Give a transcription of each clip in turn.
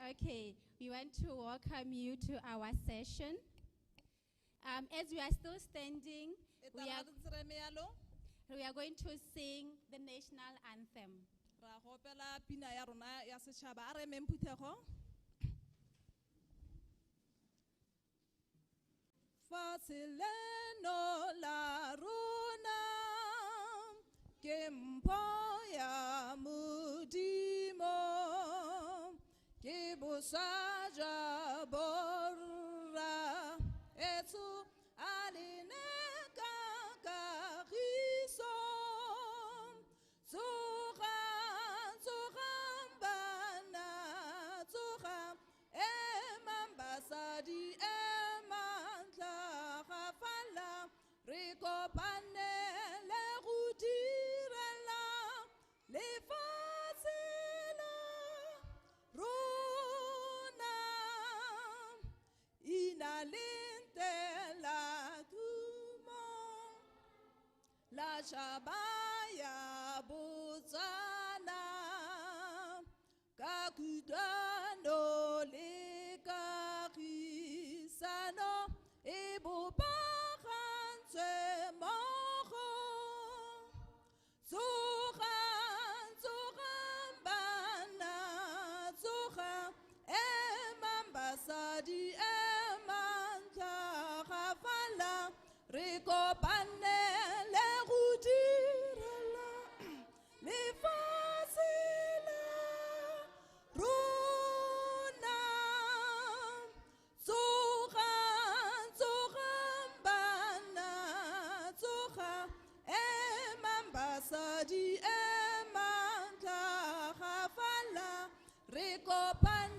Okay, we want to welcome you to our session. As we are still standing, we are going to sing the national anthem. Fasileno la runa Kempoya mudimo Kibusaja borra Etu alineka kakiso Zuham bana Zuham emambasadi Rico Panele Rudirella Le Facila Runa Inalinte la Tumo La Shabaya Buzana Kakudano Le Kakisano Ebupa Di emanta khafala Rico panele rudirala Le facila Runa Zuham bana Zuham emambasa di emanta khafala Rico panele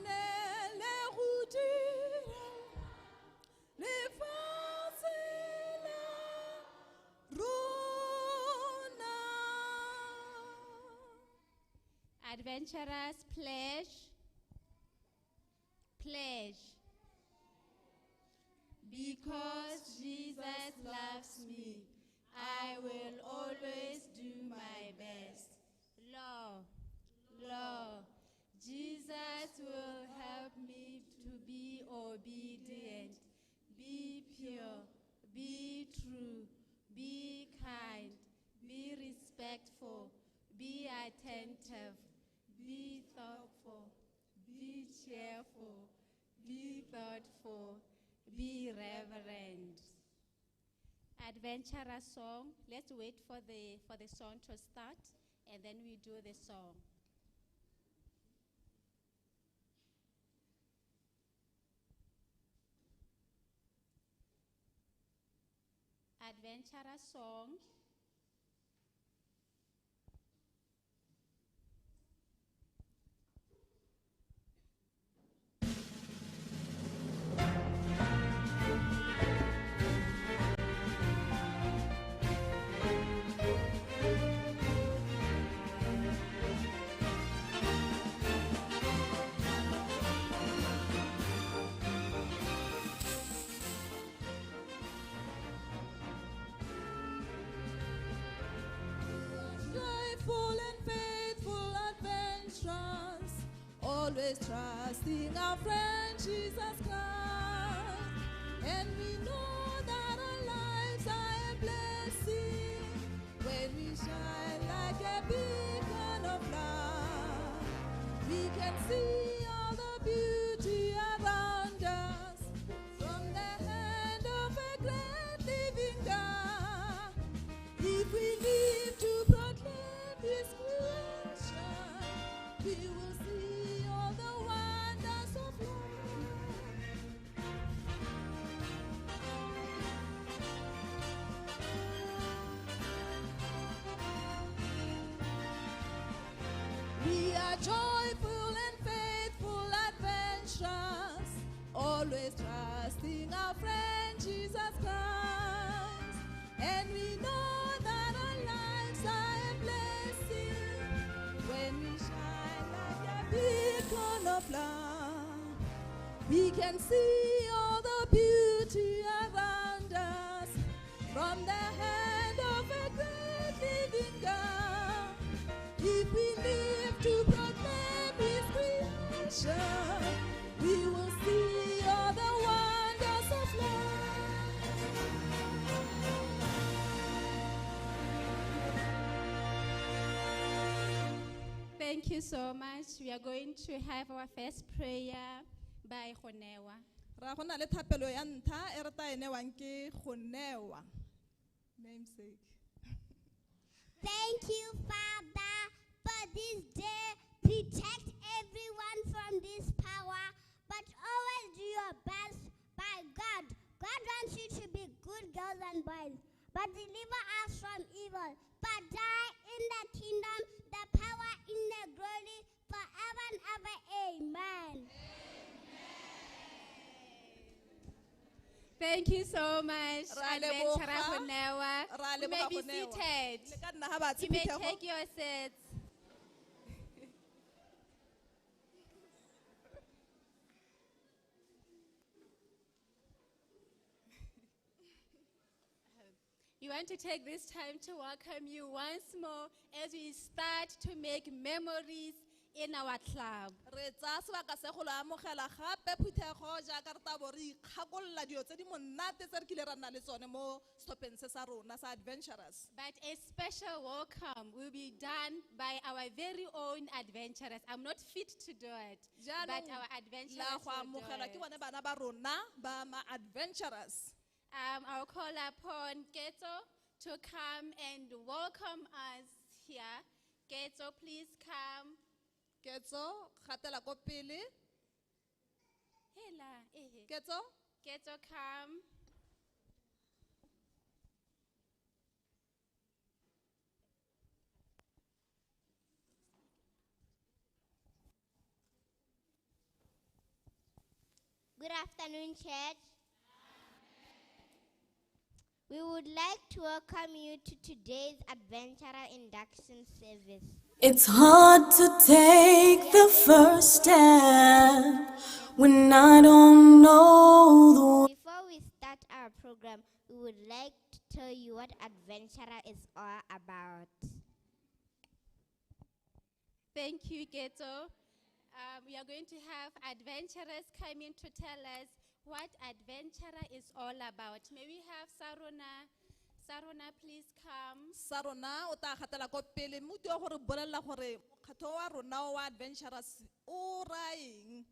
Adventurers, pledge. Because Jesus loves me, I will always do my best. Lord, Jesus will help me to be obedient, be pure, be true, be kind, be respectful, be attentive, be thoughtful, be cheerful, be thoughtful, be reverent. Adventurous song. Let's wait for the song to start, and then we do the song. Adventurous song. Always trusting our friend Jesus Christ, and we know that our lives are a blessing when we shine like a beacon of light. We can see all the beauty around us from the hand of a great living God. If we live to proclaim His creation, we will see all the wonders of love. We are joyful and faithful adventurers, always trusting our friend Jesus Christ, and we know that our lives are a blessing when we shine like a beacon of light. We can see all the beauty around us from the hand of a great living God. If we live to proclaim His creation, you so much. We are going to have our first prayer by Khonewa. Ra go na le thapelo ya ntlha e re ta e newang ke Khonewa. Namesake. Thank you, Father, for this day. Protect everyone from this power, but always do your best by God. God wants you to be good girls and boys, but deliver us from evil. But die in the kingdom, the power in the glory, forever and ever. Amen. Thank you so much, Ra Adventurer leboga. Khonewa. Ra You may leboga be Khonewa. seated. Le ka nna ha ba You may tshepithego. take your seats. We want to take this time to welcome you once more as we start to make memories in our club. Re tsa sebaka se go lo amogela gape phuthego jaaka re ta bo re ikgakolola dio tse di monate tse re kile ra nna le tsone mo stoppeng se sa rona sa Adventurers. But a special welcome will be done by our very own adventurers. I'm not fit to do it, but our La adventurers go will do amogela ke it. bone bana ba rona ba ma-adventurers. I'll call upon Keto to come and welcome us here. Keto, please come. Ketso gatela ko pele. Hela, Ketso Keto, come. Good afternoon, church. We would like to welcome you to today's Adventurer Induction service. It's hard to take the first step when I don't know the way. Before we start our program, we would like to tell you what Adventurer is all about. Thank you, Keto. We are going to have adventurers come in to tell us what Adventurer is all about. May we have Sarona? Sarona, please come. sa rona o ta gatela ko pele mo dio gore bolela gore mokgatho wa rona wa Adventurers o raeng.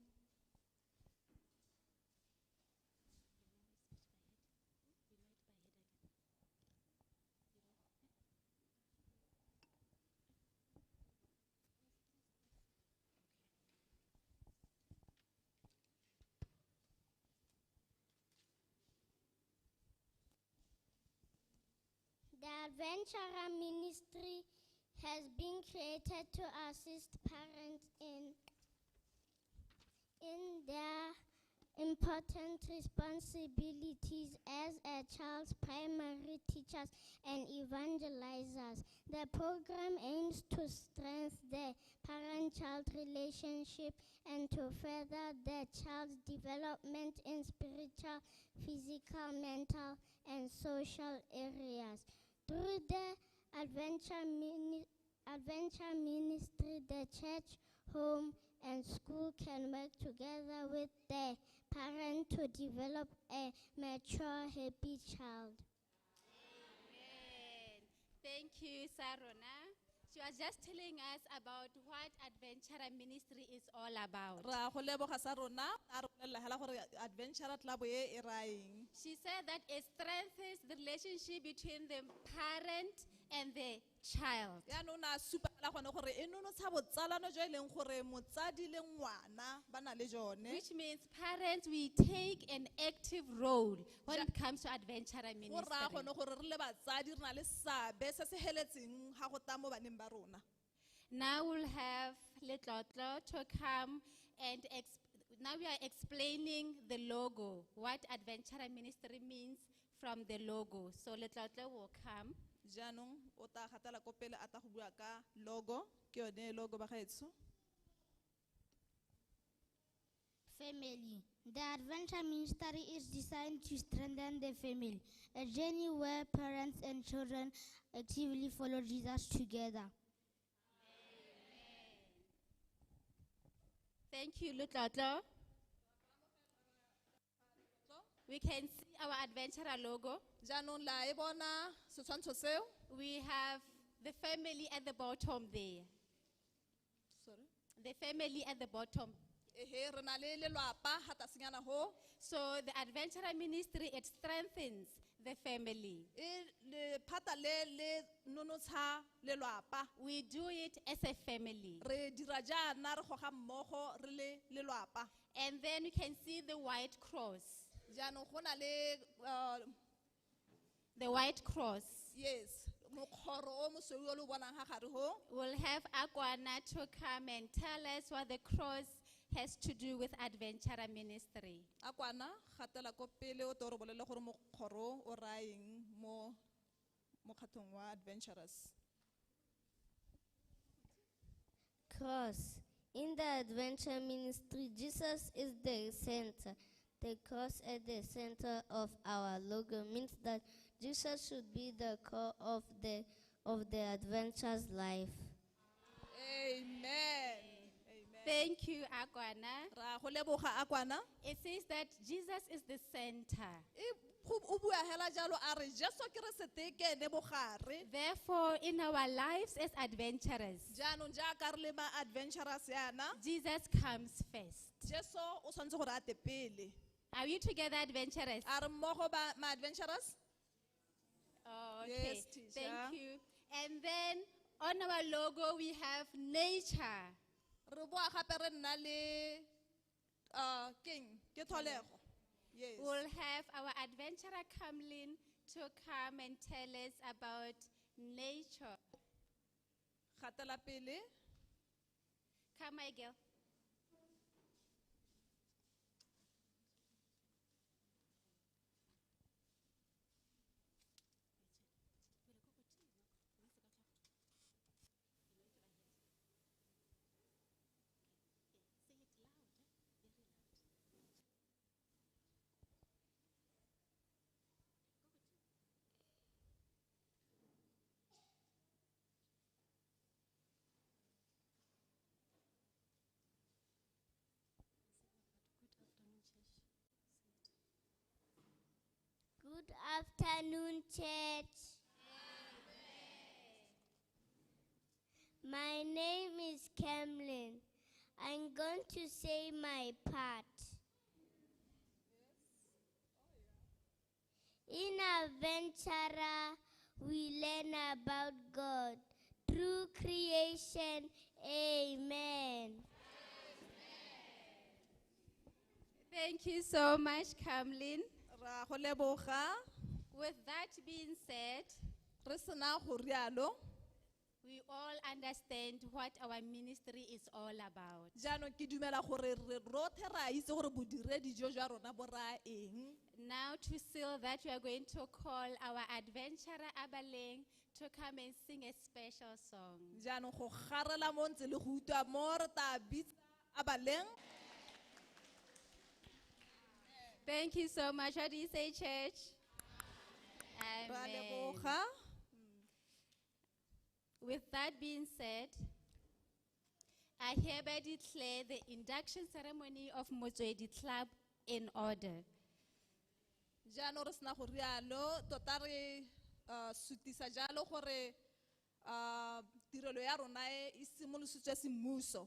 The Adventurer Ministry has been created to assist parents in their important responsibilities as a child's primary teachers and evangelizers. The program aims to strengthen the parent-child relationship and to further the child's development in spiritual, physical, mental, and social areas. Through the Adventure Ministry, the church, home, and school can work together with the parent to develop a mature, happy child. Amen. Thank you, Sarona. She was just telling us about what Adventurer Ministry is all about. Ra go leboga sa rona a re bolela hela gore Adventurer Club e e raeng. She said that it strengthens the relationship between the parent and the child. Ya no na supa la gone gore e nonotsha botsalano jo e leng gore motsadi le ngwana ba na le jone. Which means parents, we take an active role when it comes to Adventurer Go ra Ministry. gone gore re le batsadi re na le seabe se se heletseng ga go ta mo baneng ba rona. Now we'll have Letlotlo to come and now we are explaining the logo, what Adventurer Ministry means from the logo. So Letlotlo will come. Jaanong o ta gatela ko pele a ta go bua ka logo ke yone logo ba gaetsho. Family. The Adventure Ministry is designed to strengthen the family, a journey where parents and children actively follow Jesus together. Thank you, Letlotlo. We can see our Adventurer logo. Jaanong la e bona setshwantsho seo. We have the family at the bottom there. Sorry. the family at the bottom. Ehe, re na le lelwapa ha tasenyana ho. So the adventurer ministry, it strengthens the family. Le phata le nonotsha lelwapa. We do it as a family. Re dira jaana re goga mmogo re le lelwapa. And then you can see the white cross. Jaanong go na le The white cross. yes, mokgoro o mosweu o le bonang ha gare ho. We'll have Akwana to come and tell us what the cross has to do with adventurer ministry. Akwana gatela ko pele o toro bolele gore mokgoro o raeng mo mokgatlong wa adventurers. Cross. In the adventure ministry, Jesus is the center. The cross at the center of our logo means that Jesus should be the core of the adventure's life. Amen. Thank you, Akwana. Ra go leboga Akwana. It says that Jesus is the center. O bua hela jalo a re Jesu ke re seteke ne bogare. Therefore, in our lives as adventurers, Jaanong jaaka re le ma adventurers yana, Jesus comes first. Jesu o tshwanetse gore a te pele. Are you together, adventurers? A re mmogo ba ma adventurers? Oh, okay. Yes, teacher. Thank you. And then on our logo, we have nature. Re boa gape re nna le keng ke tholego. Yes. We'll have our adventurer Kamlin to come and tell us about nature. Gatela pele. Come, my girl. Good afternoon, church. My name is Camlin. I'm going to say my part. In Adventurer, we learn about God through creation. Amen. Thank you so much, Kamlin. Ra go leboga. With that being said, Re sena go rialo. we all understand what our ministry is all about. Jaanong ke dumela gore re rothe ra itse gore bodiredi jo jwa rona bo ra eng. Now to seal that, we are going to call our adventurer Abaleng to come and sing a special song. Jaanong go garela mo ntse le go utlwa mo re ta bitsa Abaleng. Thank you so much. What do you say, church? Ra Amen. leboga. With that being said, I hereby declare the induction ceremony of Motswedi Club in order. Jaanong re sena go rialo tota re sutisa jalo gore tirelo ya rona e simolositswe semmuso.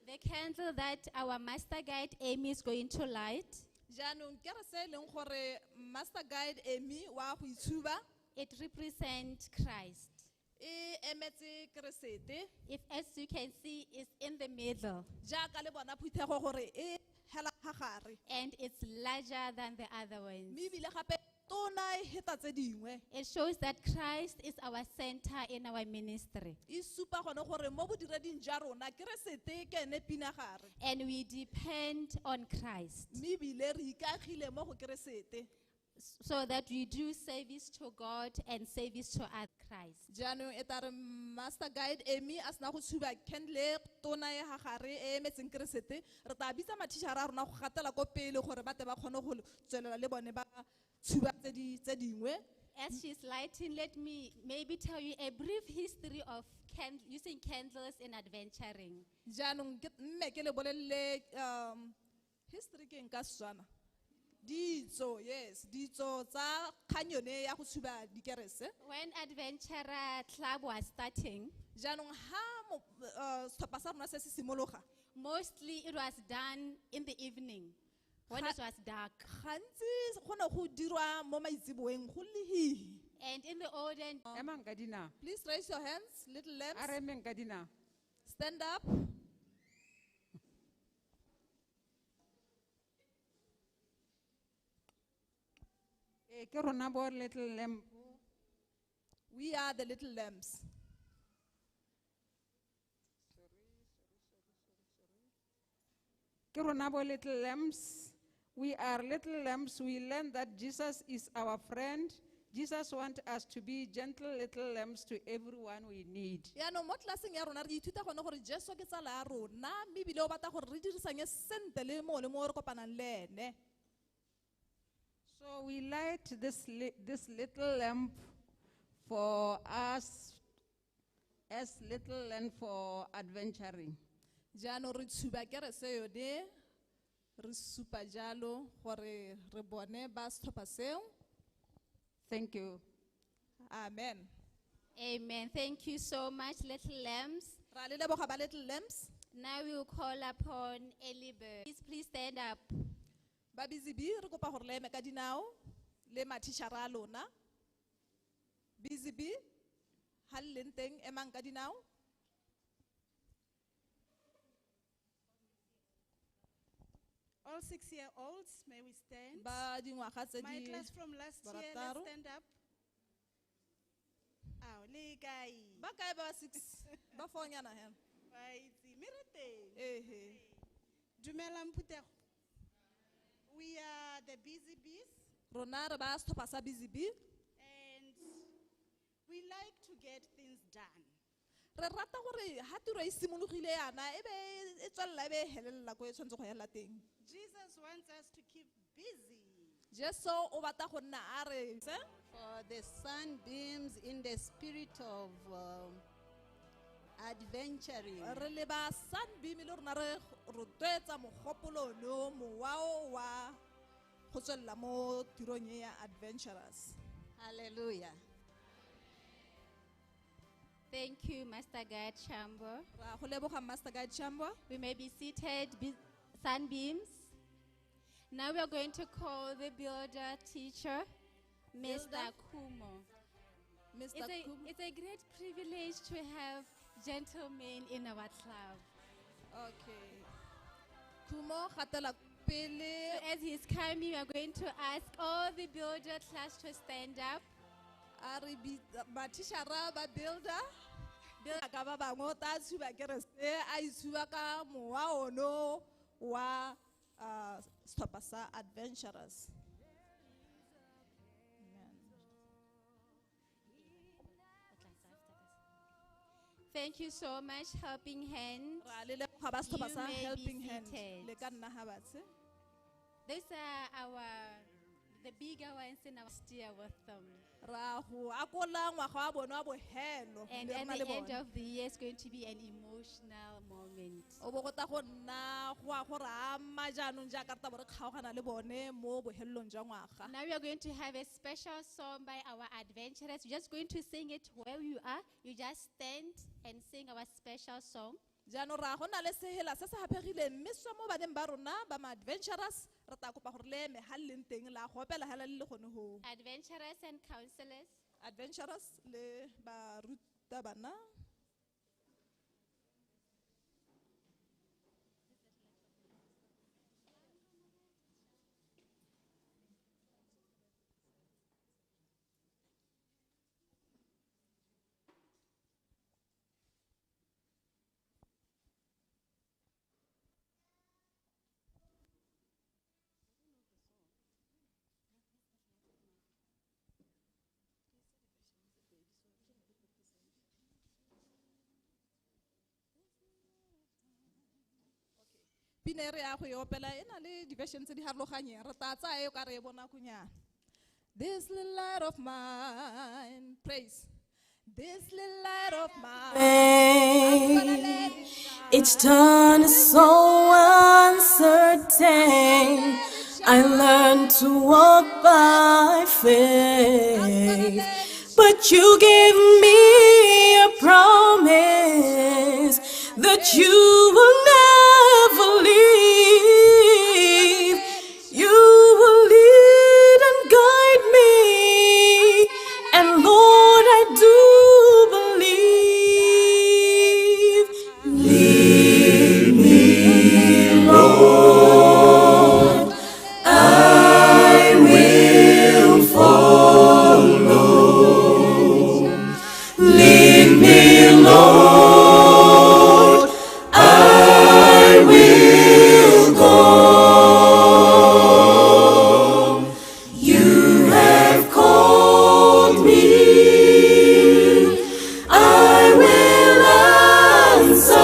The candle that our master guide Amy is going to light, Jaanong ke re se leng gore Master Guide Amy wa go itshuba it represents Christ. e emetse Keresete. If, as you can see, is in the middle Jaaka le bona phuthego gore e hela ga gare. and it's larger than the other ones. Mme ebile gape tona e heta tse dingwe. It shows that Christ is our center in our ministry. E supa gone gore mo bodireding ja rona Keresete ke ene pinagare. And we depend on Christ Mme ebile re ikagile mo go Keresete. so that we do service to God and service to other Christ. Jaanong e tare Master Guide Amy a sena go tshuba candle tona e ga gare e emetseng Keresete. Re tla bitsa matishara a rona go gatela ko pele gore ba te ba kgone go tswelela le bone ba tshuba tse dingwe. As she's lighting, let me maybe tell you a brief history of using candles in adventuring. Jaanong mme ke le bolelle history ke eng ka Setswana. ditso, yes, ditso tsa kgang yone ya go tshuba dikerese. When Adventurer Club was starting, Jaanong ha setlhopha sa rona se se simologa, mostly it was done in the evening when it was dark. gantsi go ne go dirwa mo maitsiboeng go lehile. And in the olden, Emang ka dinao. Please raise your hands, little A lambs. re emeng ka dinao. Stand up. Ke rona bo little lamb. We are the little lambs. Ke rona bo little lambs. We are little lambs. We learn that Jesus is our friend. Jesus wants us to be gentle little lambs to everyone we need. Yaanong mo tlelaseng ya rona re ithuta gone gore Jesu ke tsala ya rona, mme ebile o batla gore re dirisanye sentle le mo re kopanang le ene. So we light this little lamp for us as little lamp for adventuring. Jaanong re tshuba kerese yone, re supa jalo gore re bone ba setlhopha seo. Thank you. Amen. amen. Thank you so much, little lambs. Ra le leboga ba little lambs. Now we will call upon Elibert. Please stand up. Ba busy bee re kopa gore le eme ka dinao le matitšhara a lona. Busy bee ha le leng teng emang ka dinao. All 6-year-olds, may we stand? Ba dingwaga tse My di class from last year, barataro. let's stand up. Aw, le kae? ba kae ba 6 ba 4 nyana hela. Wa itse, mere teng. Ehe. Dumelang Phutego. We are the busy bees, Rona re ba setlhopha sa busy bee. and we like to get things done. Re rata gore ha tiro e simologile yana e be e tswella e be e helelela ko e tshwanetse go hela teng. Jesus wants us to keep busy. Jesu o batla go nna a re For the sunbeams in the spirit of adventuring. re le ba sunbeam le rona re rotloetsa mogopolo no mowa o wa go tswelela mo tirong e ya adventurous. Hallelujah. Thank you, Master Guide Chambo. Ra go leboga Master Guide Chambo. We may be seated, sunbeams. Now we are going to call the builder teacher, Mr. Kumo. Mr. Kumo. It's a great privilege to have gentlemen in our club. Okay. Kumo gatela pele. So as he's coming, we are going to ask all the builder class to stand up. A re matitšhara ba builder. Ka ba bangwe o tla tshuba kerese a itshuba ka mowa ono wa setlhopha sa adventurous. Thank you so much, Helping Hand. Ra le leboga ba setlhopha You sa may be helping hand seated. le ka nna ha batse. These are the bigger ones in our steer with them. Ra go akola ngwaga wa bone wa bogelo And le at rena the le end bone. of the year, it's going to be an emotional moment. O bo go ta go nna go a gore a ma jaanong jaaka re ta bo re kgaogana le bone mo bohelelong jwa ngwaga. Now we are going to have a special song by our adventurers. We're just going to sing it where you are. You just stand and sing our special song. Jaanong ra go na le sehela se se hapegileng mme swa mo baneng ba rona ba ma adventurous re ta kopa gore le eme ha le leng teng la go opela hela le gone ho. Adventurers and counselors. Adventurous le ba ruta bana. Pinere ya go e opela e na le diversion tse di harologanyeng re tla tsaya e ka re e bona kunyana. This little light of mine, praise. This little light of mine. Each turn is so uncertain. I learned to walk by faith, but you gave me a promise that you will never leave. You will lead and guide me, and Lord, I do believe. Lead me, Lord, I will follow. Lead me, Lord, I will go. You have called me, I will answer.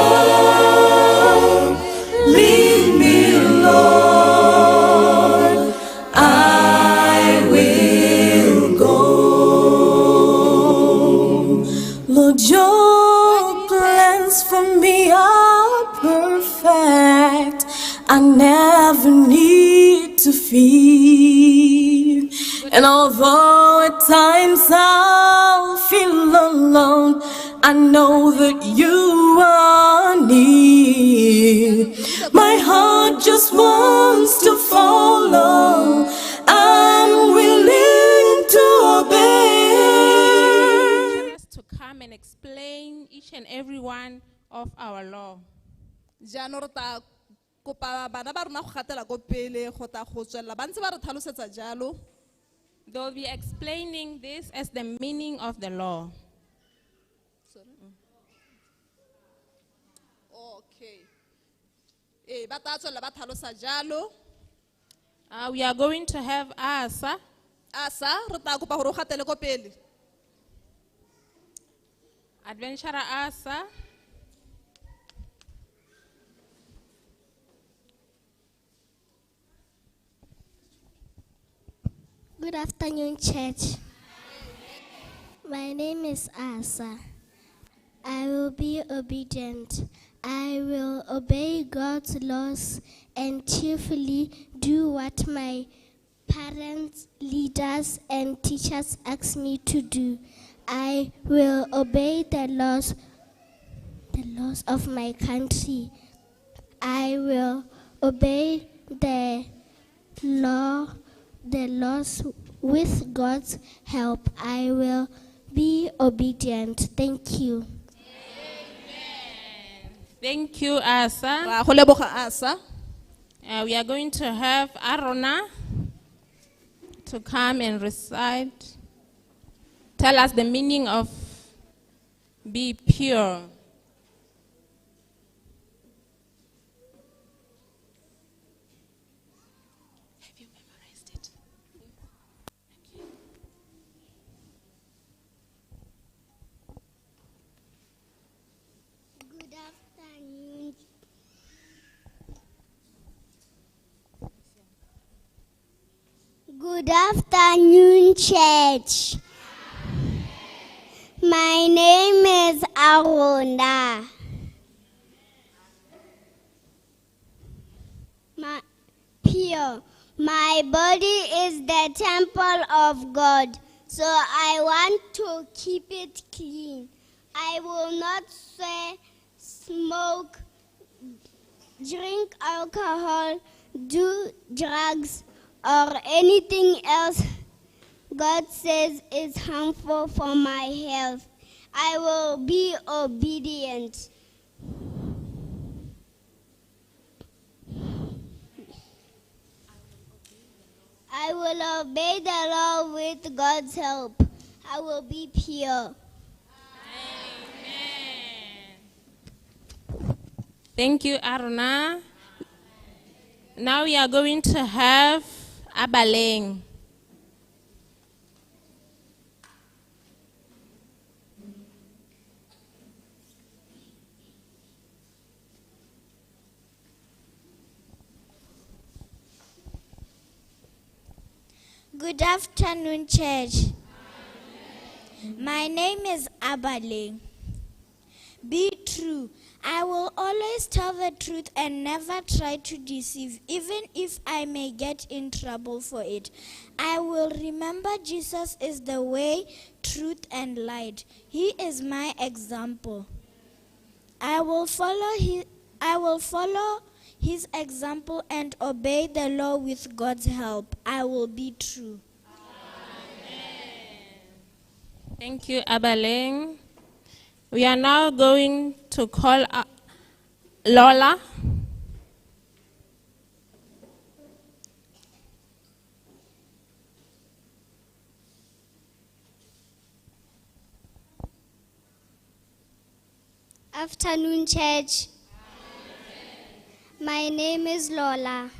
Lead me, Lord, I will go. Lord, your plans for me are perfect. I never need to fear. And although at times I'll feel alone, I know that you are near. My heart just wants to follow. I'm willing to obey. Us to come and explain each and every one of our law. jaanong re ta kopa bana ba rona go gatela ko pele go ta go tswelela ba ntse ba re tlhalosetsa jalo. They'll be explaining this as the meaning of the law. Okay. Ba ta tswelela ba tlhalosa jalo. We are going to have Asa. Asa re ta kopa gore o gatele ko pele. Adventurer Asa. Good afternoon, church. My name is Asa. I will be obedient. I will obey God's laws and cheerfully do what my parents, leaders, and teachers ask me to do. I will obey the laws of my country. I will obey the laws with God's help. I will be obedient. Thank you. Thank you, Asa. Ra go leboga Asa. We are going to have Arona to come and recite. Tell us the meaning of be pure. Have you memorized it? Good afternoon. Good afternoon, church. My name is Arona. Pure. My body is the temple of God, so I want to keep it clean. I will not swear, smoke, drink alcohol, do drugs, or anything else God says is harmful for my health. I will be obedient. I will obey the law with God's help. I will be pure. Thank you, Aruna. Now we are going to have Abaleng. Good afternoon, church. My name is Abaleng. Be true. I will always tell the truth and never try to deceive, even if I may get in trouble for it. I will remember Jesus is the way, truth, and light. He is my example. I will follow his example and obey the law with God's help. I will be true. Thank you, Abaleng. We are now going to call Lola. Afternoon, church. My name is Lola.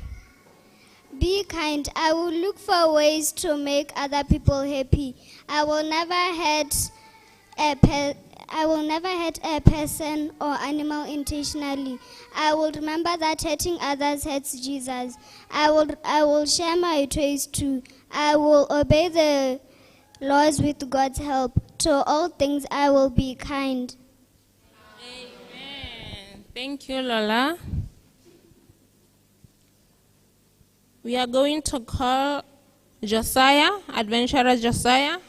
Be kind. I will look for ways to make other people happy. I will never hurt a person or animal intentionally. I will remember that hurting others hurts Jesus. I will share my toys too. I will obey the laws with God's help. To all things I will be kind. Amen. Thank you, Lola. We are going to call Josiah, adventurer Josiah.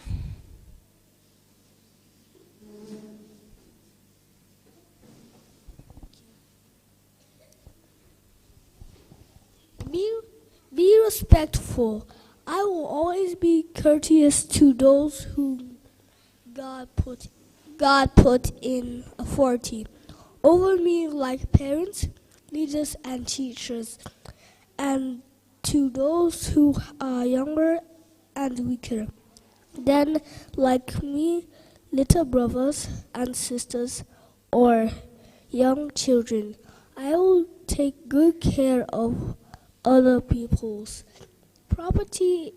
Be respectful. I will always be courteous to those whom God put in authority over me, like parents, leaders, and teachers, and to those who are younger and weaker than like me, little brothers and sisters, or young children. I will take good care of other people's property,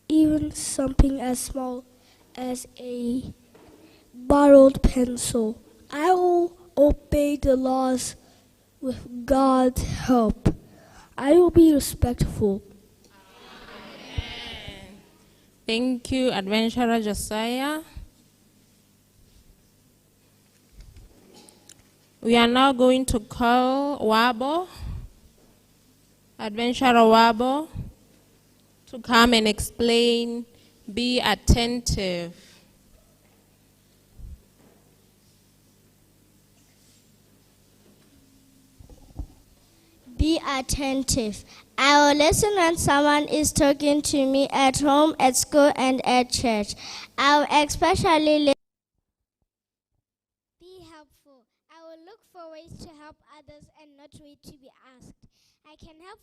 even something as small as a borrowed pencil. I will obey the laws with God's help. I will be respectful. Amen. Thank you, adventurer Josiah. We are now going to call Wabo, adventurer Wabo, to come and explain, be attentive. Be attentive. I will listen when someone is talking to me at home, at school, and at church. I will especially listen. Be helpful. I will look for ways to help others and not wait to be asked. I can help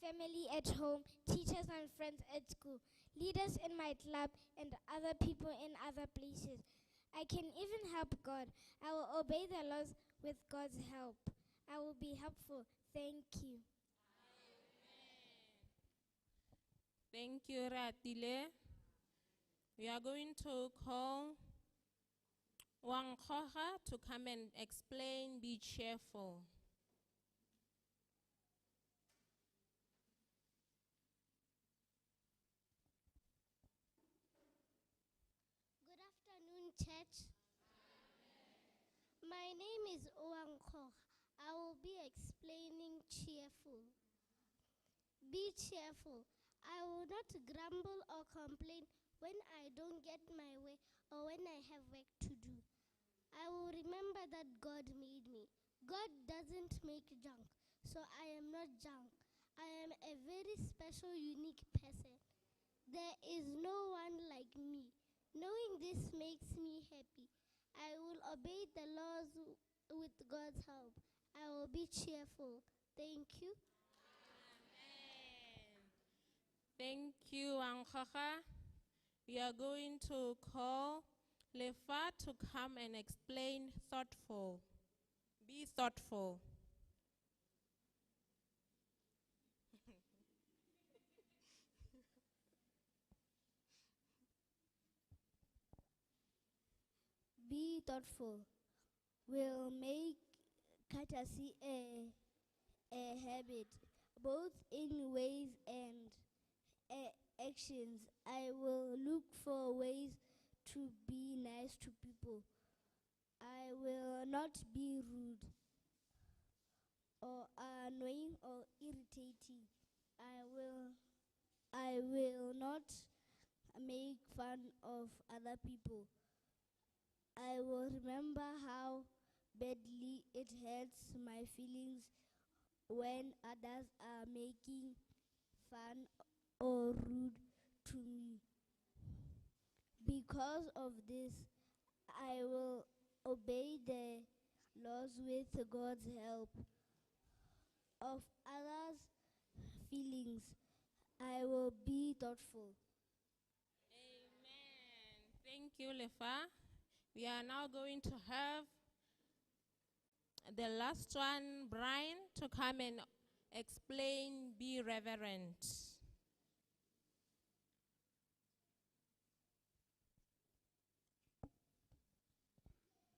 family at home, teachers and friends at school, leaders in my club, and other people in other places. I can even help God. I will obey the laws with God's help. I will be helpful. Thank you. Thank you, Ratile. We are going to call Wangkhoga to come and explain, be cheerful. Good afternoon, church. My name is Wangkhoga. I will be explaining cheerful. Be cheerful. I will not grumble or complain when I don't get my way or when I have work to do. I will remember that God made me. God doesn't make junk, so I am not junk. I am a very special, unique person. There is no one like me. Knowing this makes me happy. I will obey the laws with God's help. I will be cheerful. Thank you. Thank you, Wangkhoga. We are going to call Lefa to come and explain thoughtful. Be thoughtful. Be thoughtful. Will make courtesy a habit, both in ways and actions. I will look for ways to be nice to people. I will not be rude or annoying or irritating. I will not make fun of other people. I will remember how badly it hurts my feelings when others are making fun or rude to me. Because of this, I will obey the laws with God's help. Of others' feelings, I will be thoughtful. Amen. Thank you, Lefa. We are now going to have the last one, Brian, to come and explain be reverent.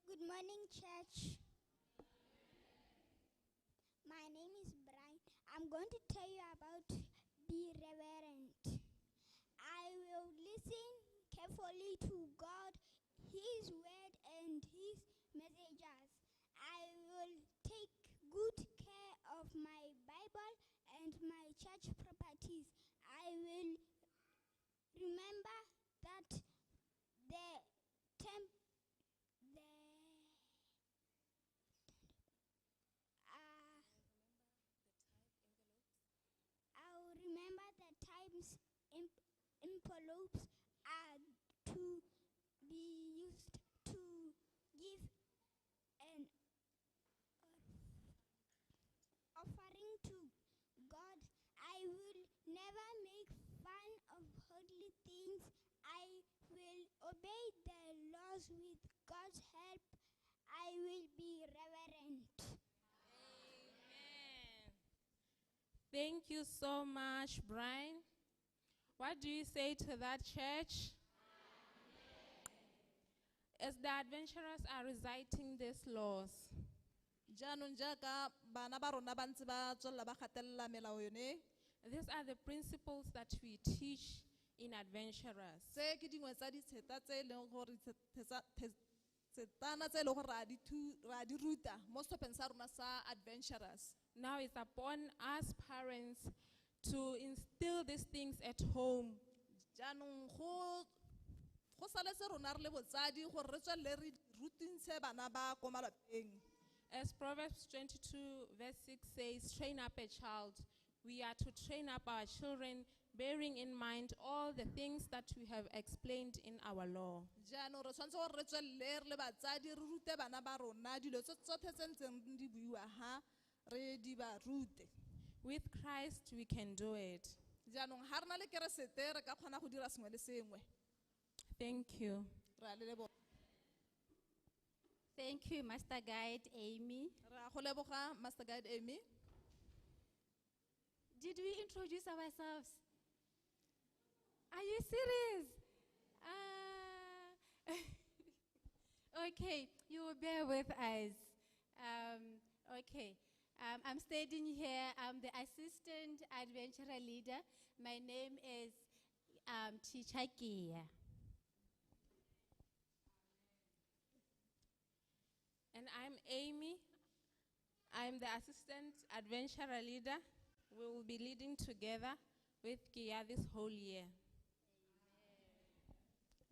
Good morning, church. My name is Brian. I'm going to tell you about be reverent. I will listen carefully to God, His word, and His messages. I will take good care of my Bible and my church properties. I will remember that the I'll remember the times envelopes are to be used to give an offering to God. I will never make fun of holy things. I will obey the laws with God's help. I will be reverent. Amen. Thank you so much, Brian. What do you say to that, church? As the adventurers are reciting these laws, jaanong jaaka bana ba rona ba ntse ba tswelela ba gatelela melao yone these are the principles that we teach in adventurers. tse ke dingwe tsa ditsheta tse e leng gore tsetana tse e leng gore ra di ruta mo setlhopheng sa rona sa adventurers. Now it's upon us parents to instill these things at home. jaanong go saletse rona re le botsadi gore re tswelele re rutintshe bana ba ko malapeng. As Proverbs 22 verse 6 says, train up a child. We are to train up our children, bearing in mind all the things that we have explained in our law. jaanong re tshwanetse gore re tswelele re le batsadi re rute bana ba rona dilo tse tsotlhe tse ntseng di buiwa ha re di ba rute. With Christ, we can do it. jaanong ha re na le keresete re ka kgona go dira sengwe le sengwe. Thank you. Re a le leboga. Thank you, Master Guide Amy. Re a go leboga Master Guide Amy. Did we introduce ourselves? Are you serious? Okay, you will bear with us. Okay, I'm standing here. I'm the assistant adventurer leader. My name is Teacher Kia. And I'm Amy. I'm the assistant adventurer leader. We will be leading together with Kia this whole year.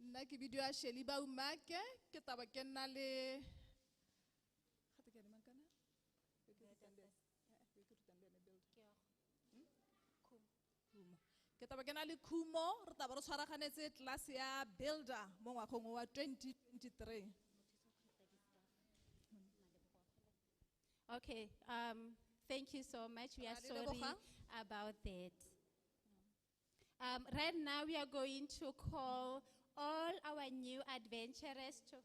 Nna ke bidiwa Sheli Baumake ke taba ke nna le ke taba ke na le Khumo re taba re tshwaraganetse class ya builder mo ngwageng wa 2023. Okay, thank you so much. We are Ra le sorry leboga. about that. Right now, we are going to call all our new adventurers to.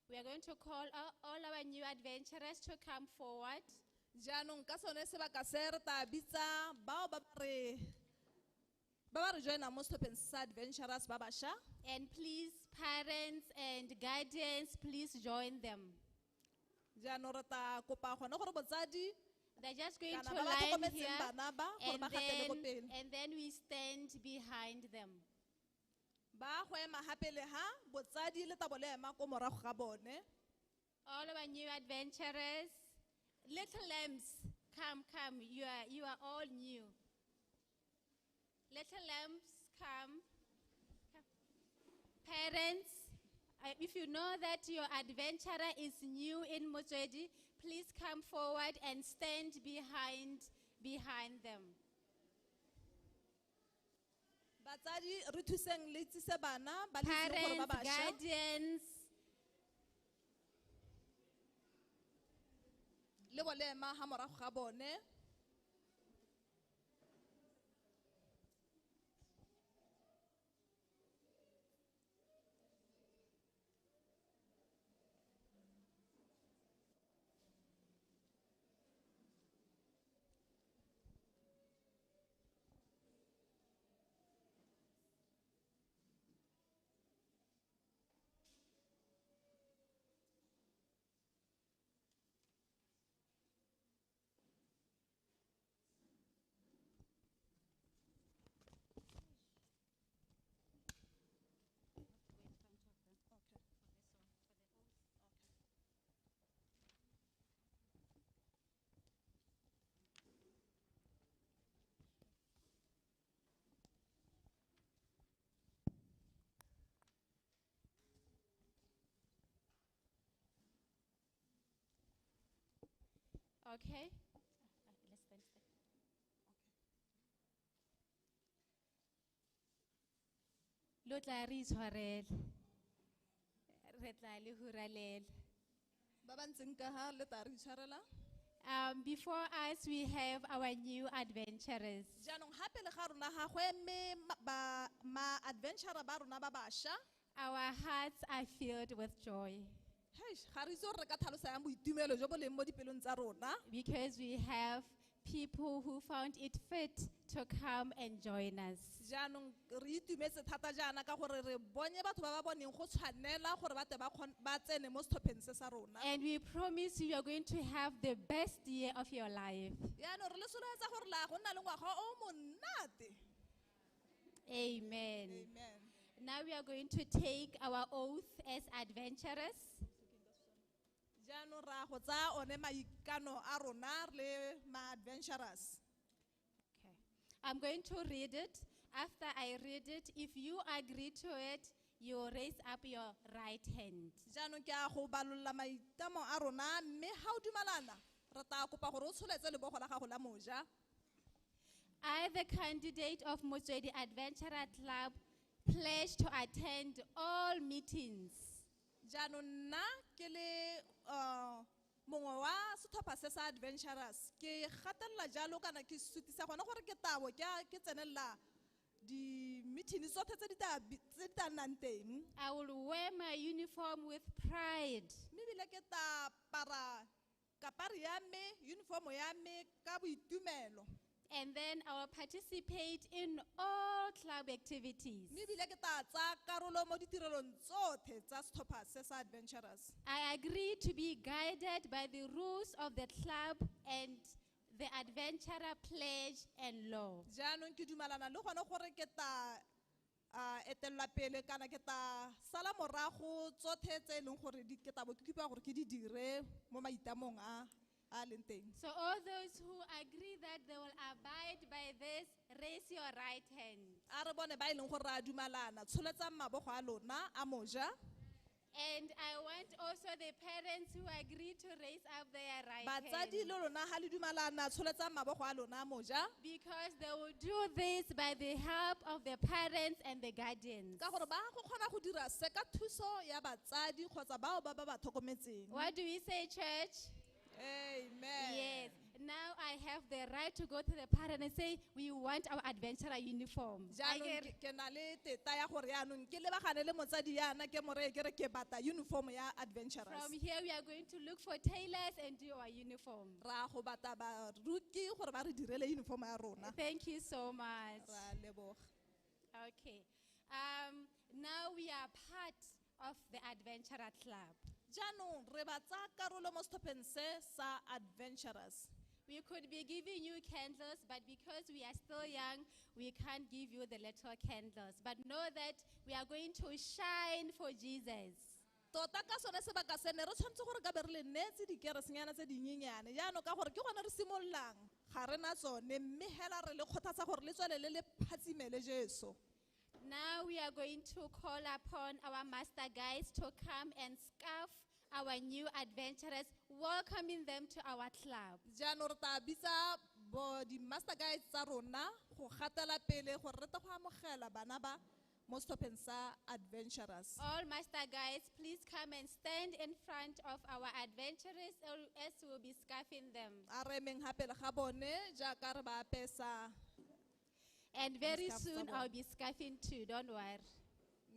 We are going to call all our new adventurers to come forward. jaanong ka sone sebaka se re ta bitsa bao ba re joina mo setlhopheng sa adventurers ba bašwa. And please, parents and guardians, please join them. jaanong re ta kopa gone gore botsadi They're just going kana to ba ba line tlhokometseng here, bana ba gore ba gatele ko pele. and then we stand behind them. ba go ema hape le ha botsadi le tabo le ema ko morago ga bone. All our new adventurers, little lambs, come. You are all new. Little lambs, come. Parents, if you know that your adventurer is new in Motswedi, please come forward and stand behind them. Batsadi re thuseng le tsise bana ba le tseng gore ba Parents, bašwa. guardians, Le bo le ema ha morago ga bone. okay? Let's stand. Lo tla re itshwarele. Re tla le huralela. Ba ba ntseng ka ha le tla re itshwarela. Before us, we have our new adventurers. Jaanong hape le ga rona ga go eme ma adventurer ba rona ba bašwa. Our hearts are filled with joy Ga re itse gore re ka tlhalosa yang boitumelo jo bo leng mo dipelong tsa rona. because we have people who found it fit to come and join us. Jaanong re itumetse thata jaana ka gore re bone batho ba ba boneng go tshwanela gore ba tle ba tsene mo setlhopheng se sa rona. And we promise you are going to have the best year of your life. Jaanong re le solotsa gore la go nna le ngwaga o monate. Amen. Amen. Now we are going to take our oath as adventurers. Jaanong ra go tsaya one maikano a rona le ma-adventurers. Okay. I'm going to read it. After I read it, if you agree to it, you raise up your right hand. Jaanong ke a go balolla maitamo a rona mme ha o dumalana re tla kopa gore o tsholetse lebogo la gago la moja. I, the candidate of Motswedi Adventurer Club, pledge to attend all meetings Jaanong nna ke le mongwe wa setlhopha se sa adventurers ke gatelela jalo kana ke sutisa gona gore ke tabo ke tsenelela di-meeting tsotlhe tse di tla nnang teng. I will wear my uniform with pride. Mme ebile ke tla apara kapari ya me uniform ya me ka boitumelo. And then I will participate in all club activities. Mme ebile ke tla tsaya karolo mo ditirelong tsotlhe tsa setlhopha se sa adventurers. I agree to be guided by the rules of the club and the adventurer pledge and law. Jaanong ke dumalana le gone gore ke tla etelela pele kana ke tla sala morago tsotlhe tse e leng gore ke tla bo ke kopa gore ke di dire mo maitamong a leng teng. So all those who agree that they will abide by this, raise your right hand. A re bone ba e leng gore a dumalana tsholetsang mabogo a lona a moja. And I want also the parents who agree to raise up their right Batsadi hand. le lona ha le dumalana tsholetsang mabogo a lona a moja. Because they will do this by the help of the parents and the guardians. Ka gore ba go kgona go dira se ka thuso ya batsadi kgotsa bao ba ba tlhokometseng. What do we say, church? Amen. Yes. Now I have the right to go to the parent and say, we want our adventurer uniform. I Jaanong get- ke na le teta ya gore yaanong ke lebagane le motsadi yana ke more ke re ke batla uniform ya adventurers. From here, we are going to look for tailors and do our uniform. Ra go batla ba ruki gore ba re direle uniform ya rona. Thank you so much. Ra leboga. Okay. Now we are part of the adventurer club. Jaanong re ba tsaya karolo mo setlhopheng se sa adventurers. We could be giving you candles, but because we are still young, we can't give you the little candles. But know that we are going to shine for Jesus. tota ka sone sebaka sene re tshwanetse gore ka be re le neetse dikeresenyana tse dinyenyane jaanong ka gore ke gone re simololang ga rena tsone mme hela re le kgothatsa gore le tswelele le phatsimele Jesu. Now we are going to call upon our master guides to come and scarf our new adventurers, welcoming them to our club. jaanong re tla bitsa bo di-master guides tsa rona go gatela pele gore re tle go amogela bana ba mo setlhopheng sa adventurers. All master guides, please come and stand in front of our adventurers as we will be scarfing them. A re emeng gape le ga bone jaaka re ba apesa. And very Scarf tsa soon bona. I'll be scarfing too, don't worry.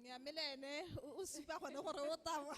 Mme le ene o supa gone gore o tawa.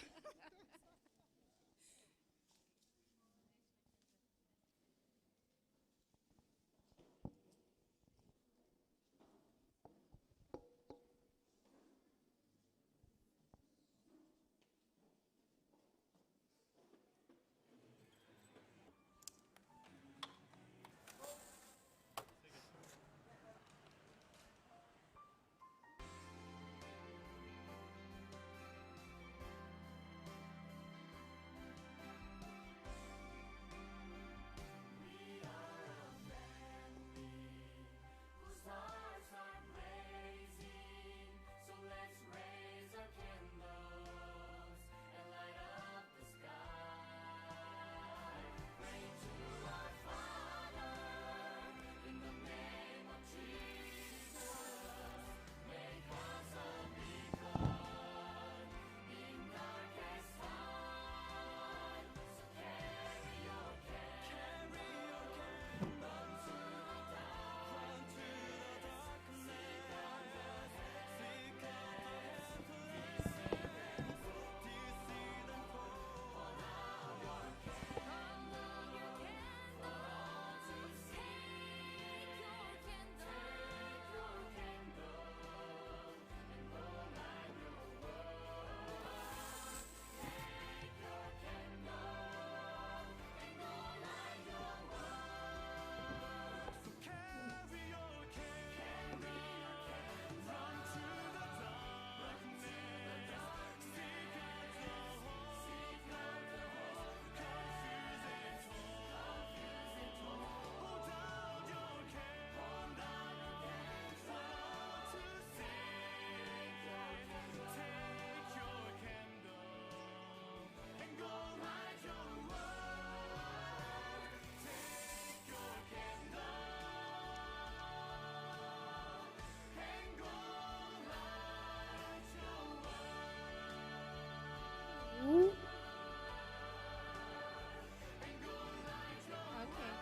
Okay.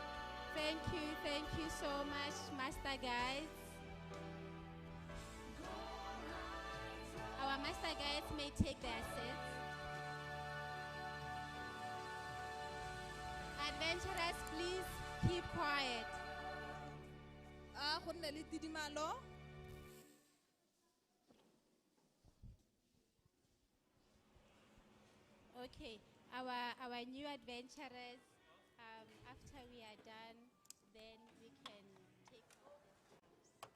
Thank you so much, master guides. Our master guides may take their seats. Adventurers, please keep quiet. Go nne le tidimalo. Okay, our new adventurers, after we are done, then we can take off the scarves.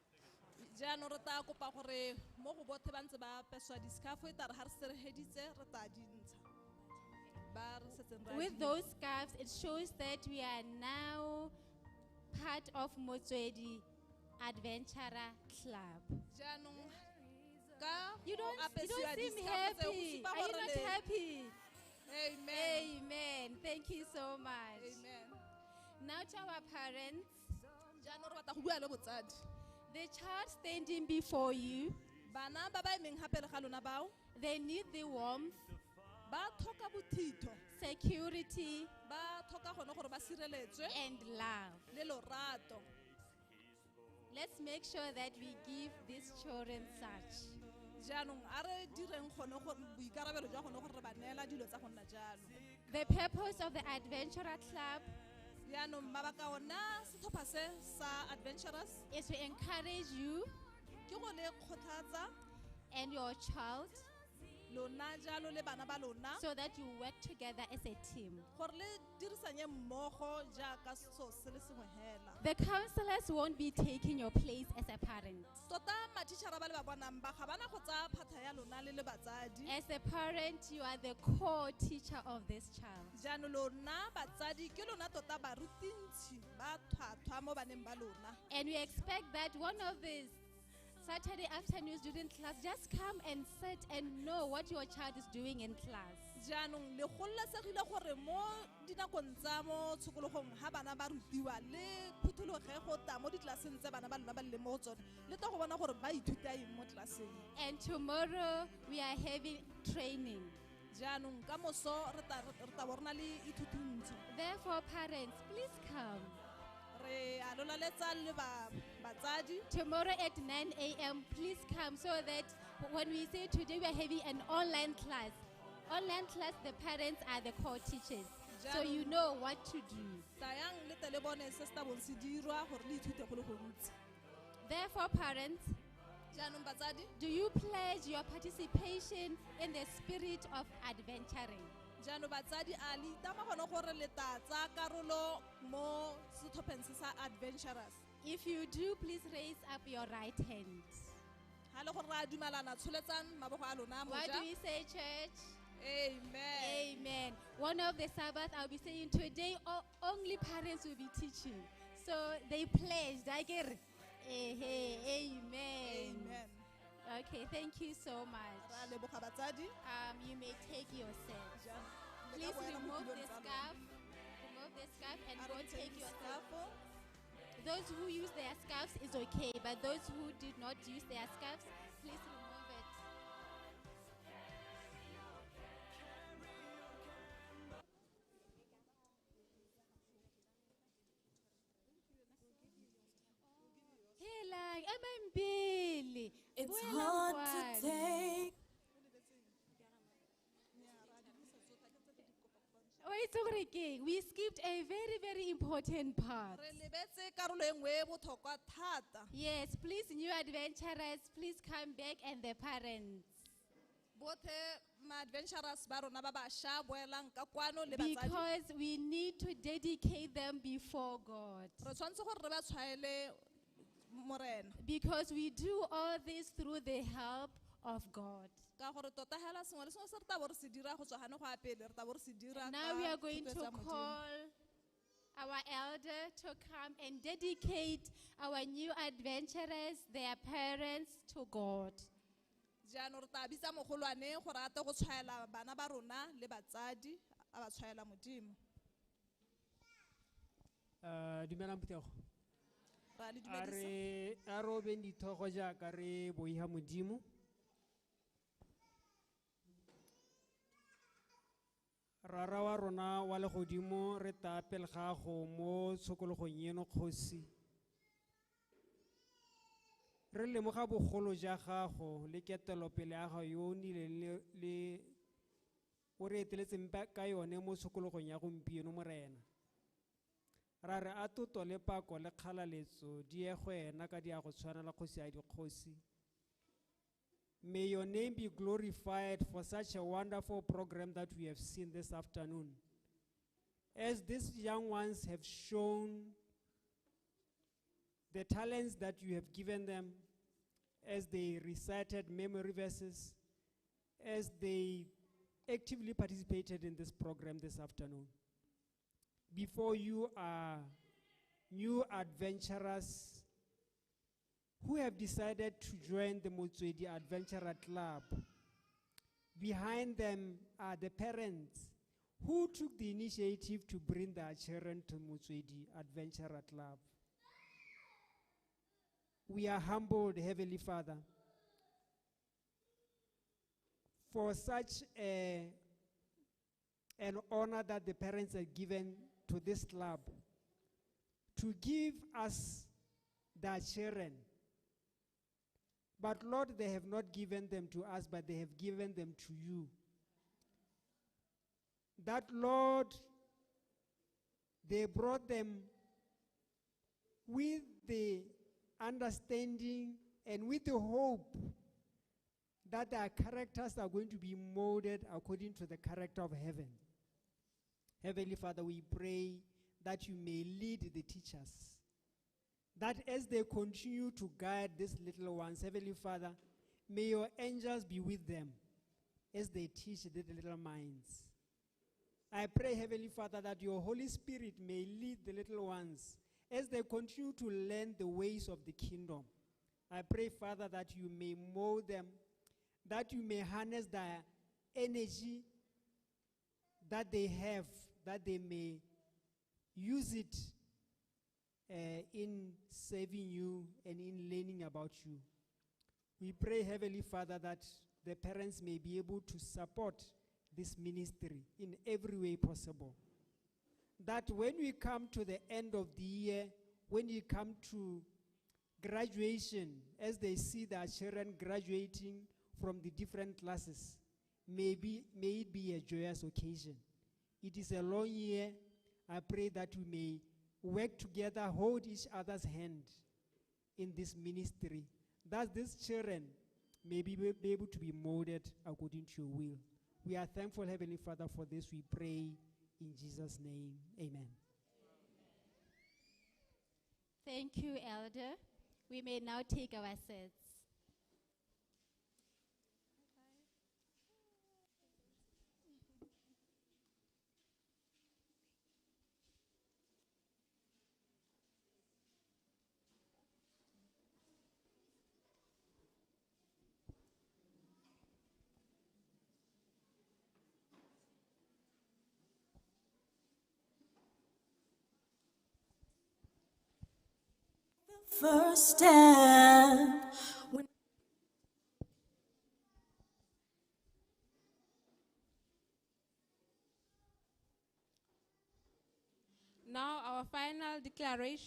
jaanong re tla kopa gore mo go botlhe ba ntse ba apeswa di-scarf e tare ga re se re heditse re tla dintsha ba re setseng re a With dintsha. those scarves, it shows that we are now part of Motswedi Adventurer Club. jaanong ka You go don't apesiwa seem di-scarf tse, go happy. supa Are you gore not le- happy? Amen. Amen. Thank you so much. Amen. Now to our parents, jaanong re batla go bua le botsadi the child standing before you, bana ba ba emeng gape le ga lona bao they need the warmth, ba tlhoka bothitho security, ba tlhoka gone gore ba sireletswe and love. le lorato. Let's make sure that we give these children such. jaanong a re direng gone gore boikarabelo jwa gone gore re ba neela dilo tsa go nna jalo. The purpose of the Adventurer Club jaanong mabaka ona setlhopha se sa adventurers is to encourage you ke go le kgothatsa and your child lona jalo le bana ba lona so that you work together as a team. gore le dirisanye mmogo jaaka so se le sengwe hela. The counselors won't be taking your place as a parent. Tota matitšhara ba le ba bonang ba ga bana go tsaya phatha ya lona le le batsadi. As a parent, you are the core teacher of this child. Jaanong lona batsadi ke lona tota barutintshi ba tlhwatlhwa mo baneng ba lona. And we expect that one of these Saturday afternoons during class, just come and sit and know what your child is doing in class. Jaanong le gololesegile gore mo dinakong tsa mo tshokologong ha bana ba rutiwa le phuthologe go ta mo ditlaseng tse bana ba lona ba le mo tsone le tlo go bona gore ba ithuta eng mo tlaseng. And tomorrow we are having training. Jaanong ka moso re ta bo re na le ithutuntsho. Therefore, parents, please come. Re a loleletsa le batsadi. Tomorrow at 9 a.m., please come so that when we say today we are having an online class, the parents are the core teachers. So you know what to do. Tayang le tele bone se sta bon se dirwa gore le ithute go le gontsi. Therefore, parents, Jaanong batsadi, do you pledge your participation in the spirit of adventuring? jaanong batsadi a le itama gone gore le tla tsaya karolo mo setlhopheng se sa adventurous. If you do, please raise up your right hand. Ha le gore ra dumalana tsholetsang mabogo a lona mo What ja. do we say, church? Amen. Amen. One of the Sabbath, I'll be saying today, only parents will be teaching. So they pledged. I get it. Amen. Amen. Okay, thank you so much. Ra leboga batsadi. You may take your seat. Please remove the scarf. Remove the scarf and go take your seat. Those who use their scarves is okay, but those who did not use their scarves, please remove it. Hey, like, I'm Billy. It's hard to take. Oh, it's okay. We skipped a very, very important part. Re lebetse karolo e nngwe e botlhokwa thata. Yes, please, new adventurers, please come back, and the parents. Bothe ma-adventurers ba rona ba bašwa boelang ka kwano le batsadi. Because we need to dedicate them before God. Re tshwanetse gore re ba tshwaele morena. Because we do all this through the help of God. Ka gore tota hela sengwe le sengwe se re ta bo re se dira go tswa gane go a pele re ta bo re se dira. Now we ka are going thuto to tsa Modimo. call our elder to come and dedicate our new adventurers, their parents, to God. Jaanong re tla bitsa mogolwane gore a tle go tshwaela bana ba rona le batsadi a ba tshwaela Modimo. Dumelang Putego. Ra le A dumedisa. re a ro beng dithogo jaaka re boiha Modimo. Rara wa rona wa legodimo re ta pele gago mo tshokologong eno kgosi. Re lemoga bogolo ja gago le ketelopele ya gago yo o nnileng le o re eteletseng ka yone mo tshokologong ya gompieno morena. Ra re a toto le pako le kgalaletso di ye go wena ka di a go tshwanela kgosi ya dikgosi. May your name be glorified for such a wonderful program that we have seen this afternoon. As these young ones have shown the talents that you have given them, as they recited memory verses, as they actively participated in this program this afternoon. Before you are new adventurers who have decided to join the Motswedi Adventurer Club. Behind them are the parents who took the initiative to bring their children to Motswedi Adventurer Club. We are humbled, Heavenly Father, for such an honor that the parents are given to this club to give us their children. But Lord, they have not given them to us, but they have given them to you. That, Lord, they brought them with the understanding and with the hope that their characters are going to be molded according to the character of heaven. Heavenly Father, we pray that you may lead the teachers, that as they continue to guide these little ones, Heavenly Father, may your angels be with them as they teach the little minds. I pray, Heavenly Father, that your Holy Spirit may lead the little ones as they continue to learn the ways of the kingdom. I pray, Father, that you may mold them, that you may harness their energy that they have, that they may use it in serving you and in learning about you. We pray, Heavenly Father, that the parents may be able to support this ministry in every way possible. That when we come to the end of the year, when we come to graduation, as they see their children graduating from the different classes, may it be a joyous occasion. It is a long year. I pray that we may work together, hold each other's hand in this ministry, that these children may be able to be molded according to your will. We are thankful, Heavenly Father, for this. We pray in Jesus' name. Amen. Thank you, Elder. We may now take our seats. First step. Now our final declaration.